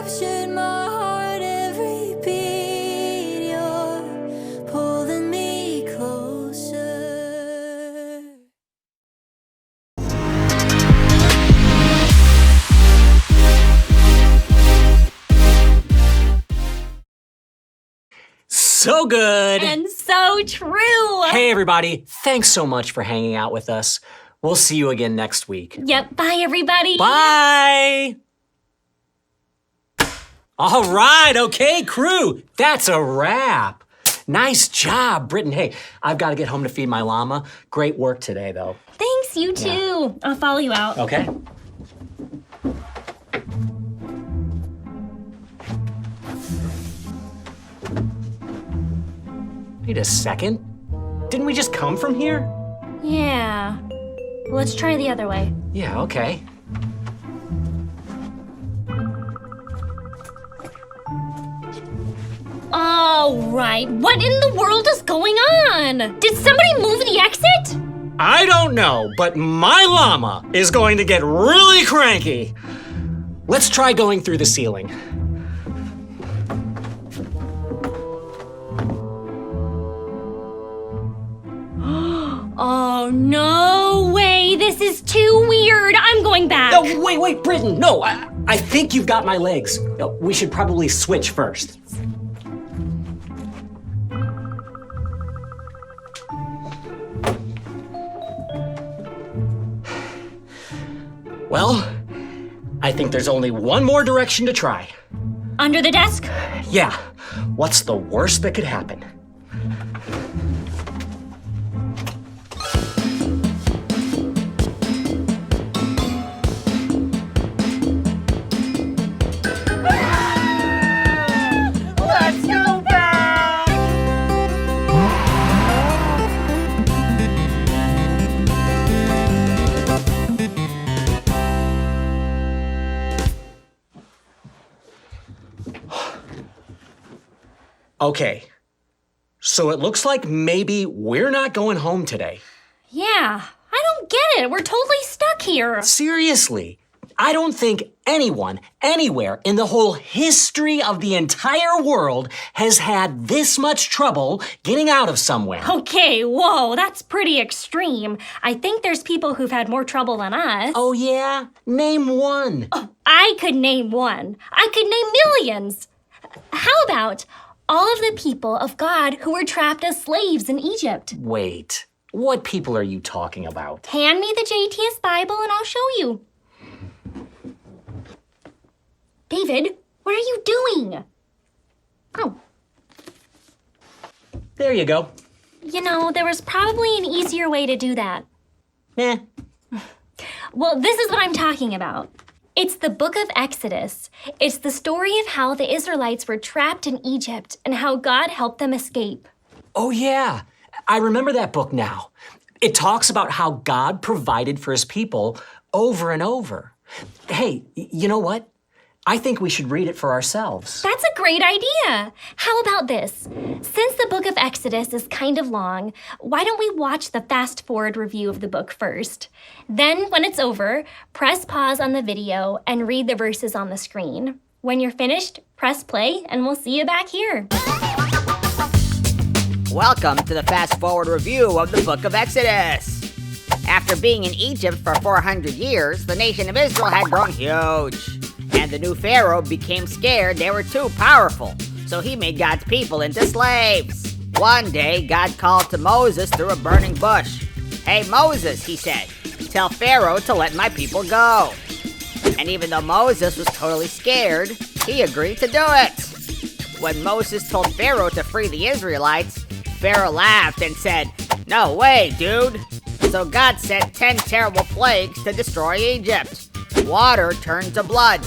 captured my heart every beat. You're pulling me closer. So good! And so true! Hey everybody, thanks so much for hanging out with us. We'll see you again next week. Yep, bye everybody! Bye! All right, okay, crew, that's a wrap. Nice job, Britton. Hey, I've got to get home to feed my llama. Great work today, though. Thanks, you too. I'll follow you out. Okay. Wait a second. Didn't we just come from here? Yeah. Let's try the other way. Yeah, okay. All right, what in the world is going on? Did somebody move the exit? I don't know, but my llama is going to get really cranky. Let's try going through the ceiling. Oh, no way. This is too weird. I'm going back. No, wait, Britton. No, I think you've got my legs. We should probably switch first. Well, I think there's only one more direction to try. Under the desk? Yeah, what's the worst that could happen? Let's go back! Okay, so it looks like maybe we're not going home today. Yeah, I don't get it. We're totally stuck here. Seriously, I don't think anyone, anywhere in the whole history of the entire world has had this much trouble getting out of somewhere. Okay, whoa, that's pretty extreme. I think there's people who've had more trouble than us. Oh yeah? Name one. I could name one. I could name millions. How about all of the people of God who were trapped as slaves in Egypt? Wait, what people are you talking about? Hand me the JTS Bible and I'll show you. David, what are you doing? Oh, There you go. you know, there was probably an easier way to do that. Eh. Well, this is what I'm talking about. It's the book of Exodus. It's the story of how the Israelites were trapped in Egypt and how God helped them escape. Oh yeah, I remember that book now. It talks about how God provided for his people over and over. Hey, you know what? I think we should read it for ourselves. That's a great idea. How about this? Since the book of Exodus is kind of long, why don't we watch the fast forward review of the book first? Then, when it's over, press pause on the video and read the verses on the screen. When you're finished, press play and we'll see you back here. Welcome to the fast forward review of the book of Exodus. After being in Egypt for 400 years, the nation of Israel had grown huge. And the new Pharaoh became scared they were too powerful, so he made God's people into slaves. One day, God called to Moses through a burning bush. "Hey Moses," he said, "tell Pharaoh to let my people go." And even though Moses was totally scared, he agreed to do it. When Moses told Pharaoh to free the Israelites, Pharaoh laughed and said, "No way, dude." So God sent 10 terrible plagues to destroy Egypt. Water turned to blood.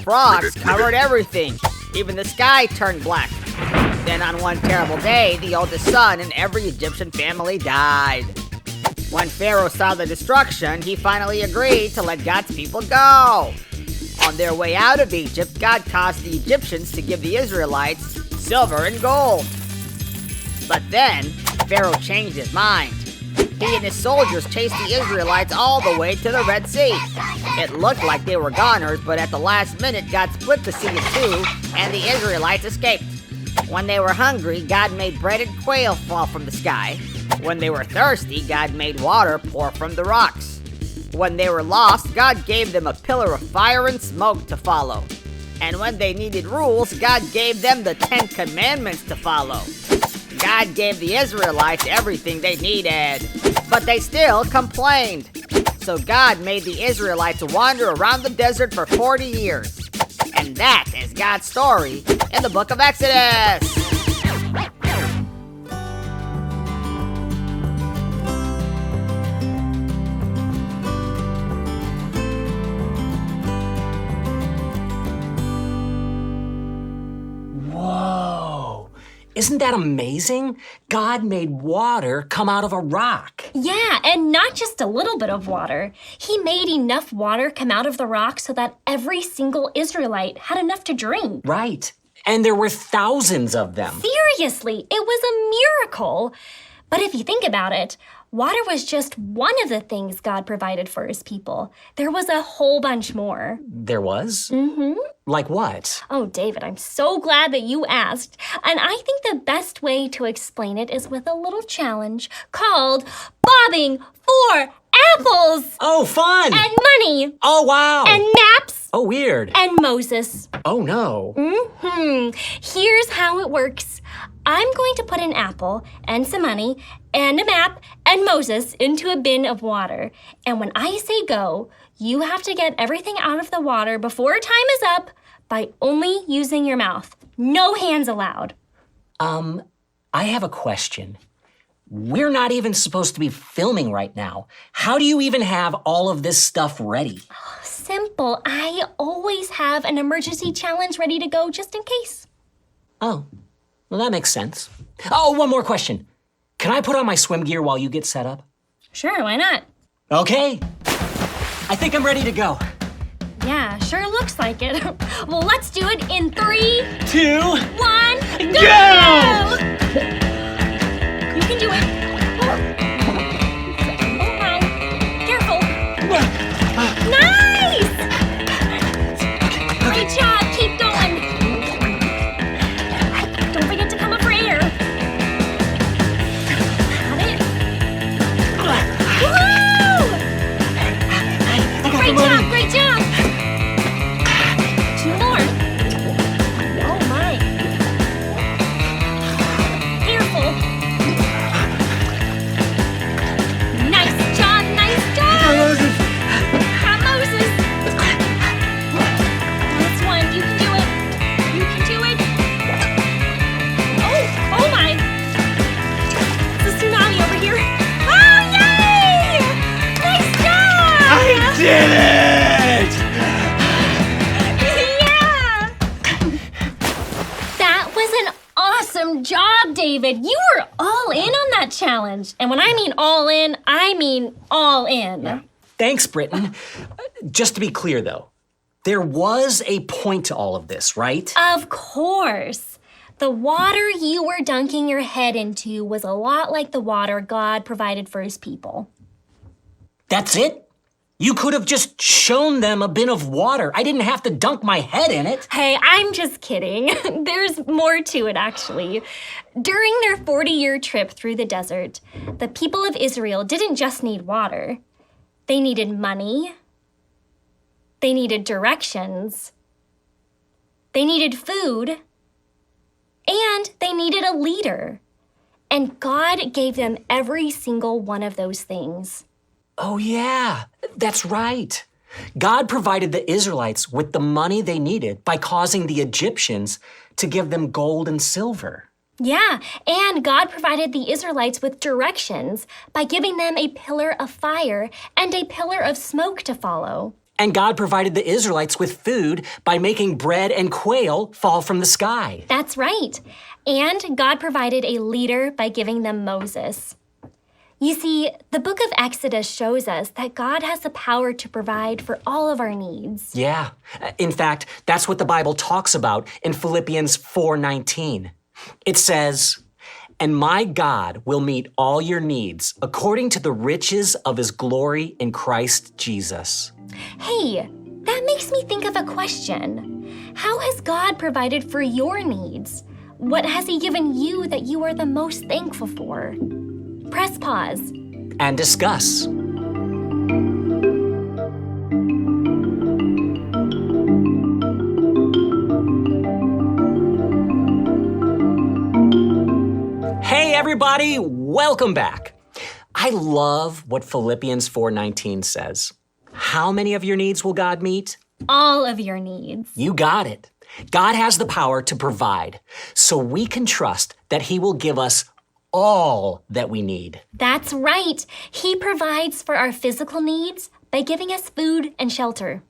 Frogs covered everything. Even the sky turned black. Then on one terrible day, the oldest son in every Egyptian family died. When Pharaoh saw the destruction, he finally agreed to let God's people go. On their way out of Egypt, God caused the Egyptians to give the Israelites silver and gold. But then, Pharaoh changed his mind. He and his soldiers chased the Israelites all the way to the Red Sea. It looked like they were goners, but at the last minute, God split the sea in two, and the Israelites escaped. When they were hungry, God made bread and quail fall from the sky. When they were thirsty, God made water pour from the rocks. When they were lost, God gave them a pillar of fire and smoke to follow. And when they needed rules, God gave them the 10 Commandments to follow. God gave the Israelites everything they needed, but they still complained. So God made the Israelites wander around the desert for 40 years. And that is God's story in the book of Exodus. Whoa! Isn't that amazing? God made water come out of a rock. Yeah, and not just a little bit of water. He made enough water come out of the rock so that every single Israelite had enough to drink. Right. And there were thousands of them. Seriously, it was a miracle. But if you think about it, water was just one of the things God provided for his people. There was a whole bunch more. There was? Mm-hmm. Like what? Oh, David, I'm so glad that you asked. And I think the best way to explain it is with a little challenge called Bobbing for Apples! Oh, fun! And money! Oh, wow! And maps! Oh, weird. And Moses. Oh, no. Here's how it works. I'm going to put an apple and some money and a map and Moses into a bin of water. And when I say go, you have to get everything out of the water before time is up by only using your mouth. No hands allowed. I have a question. We're not even supposed to be filming right now. How do you even have all of this stuff ready? Simple. I always have an emergency challenge ready to go just in case. Oh, well, that makes sense. Oh, one more question. Can I put on my swim gear while you get set up? Sure, why not? Okay. I think I'm ready to go. Yeah, sure looks like it. Well, let's do it in 3, 2, 1, go! You can do it. Oh my. Careful. Nice! Great job. Keep going. Don't forget to come up for air. Got it? Woohoo! Great job. Great job. 2 more. Oh my. Careful. Nice job. Nice job. Come, Moses. Last one. You can do it. You can do it. Oh my. It's a tsunami over here. Oh, yay! Nice job! I did it! Yeah! That was an awesome job, David. You were all in on that challenge. And when I mean all in, I mean all in. Thanks, Britton. Just to be clear, though, there was a point to all of this, right? Of course. The water you were dunking your head into was a lot like the water God provided for his people. That's it? You could have just shown them a bin of water. I didn't have to dunk my head in it. Hey, I'm just kidding. There's more to it, actually. During their 40-year trip through the desert, the people of Israel didn't just need water. They needed money. They needed directions. They needed food. And they needed a leader. And God gave them every single one of those things. Oh, yeah, that's right. God provided the Israelites with the money they needed by causing the Egyptians to give them gold and silver. Yeah, and God provided the Israelites with directions by giving them a pillar of fire and a pillar of smoke to follow. And God provided the Israelites with food by making bread and quail fall from the sky. That's right. And God provided a leader by giving them Moses. You see, the book of Exodus shows us that God has the power to provide for all of our needs. Yeah. In fact, that's what the Bible talks about in Philippians 4:19. It says, And my God will meet all your needs according to the riches of his glory in Christ Jesus. Hey, that makes me think of a question. How has God provided for your needs? What has he given you that you are the most thankful for? Press pause. And discuss. Hey everybody, welcome back. I love what Philippians 4:19 says. How many of your needs will God meet? All of your needs. You got it. God has the power to provide, so we can trust that he will give us all that we need. That's right. He provides for our physical needs by giving us food and shelter.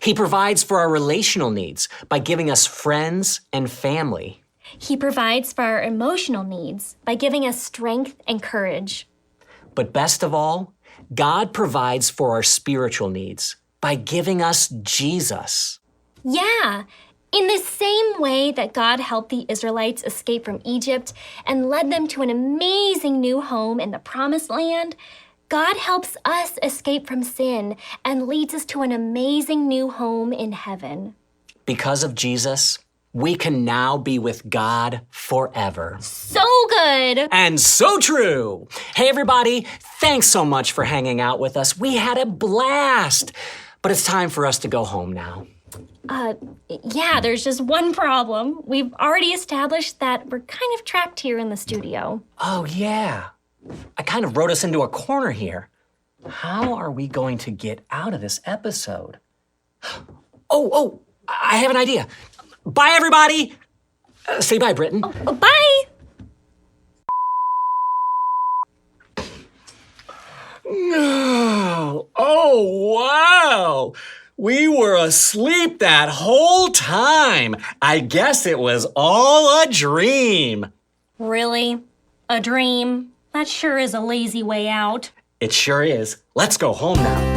He provides for our relational needs by giving us friends and family. He provides for our emotional needs by giving us strength and courage. But best of all, God provides for our spiritual needs by giving us Jesus. Yeah, in the same way that God helped the Israelites escape from Egypt and led them to an amazing new home in the Promised Land, God helps us escape from sin and leads us to an amazing new home in heaven. Because of Jesus, we can now be with God forever. So good! And so true! Hey everybody, thanks so much for hanging out with us. We had a blast! But it's time for us to go home now. Yeah, there's just one problem. We've already established that we're kind of trapped here in the studio. Oh yeah, I kind of wrote us into a corner here. How are we going to get out of this episode? Oh, I have an idea. Bye, everybody. Say bye, Britton. Oh, bye! No. Oh, wow. We were asleep that whole time. I guess it was all a dream. Really? A dream? That sure is a lazy way out. It sure is. Let's go home now.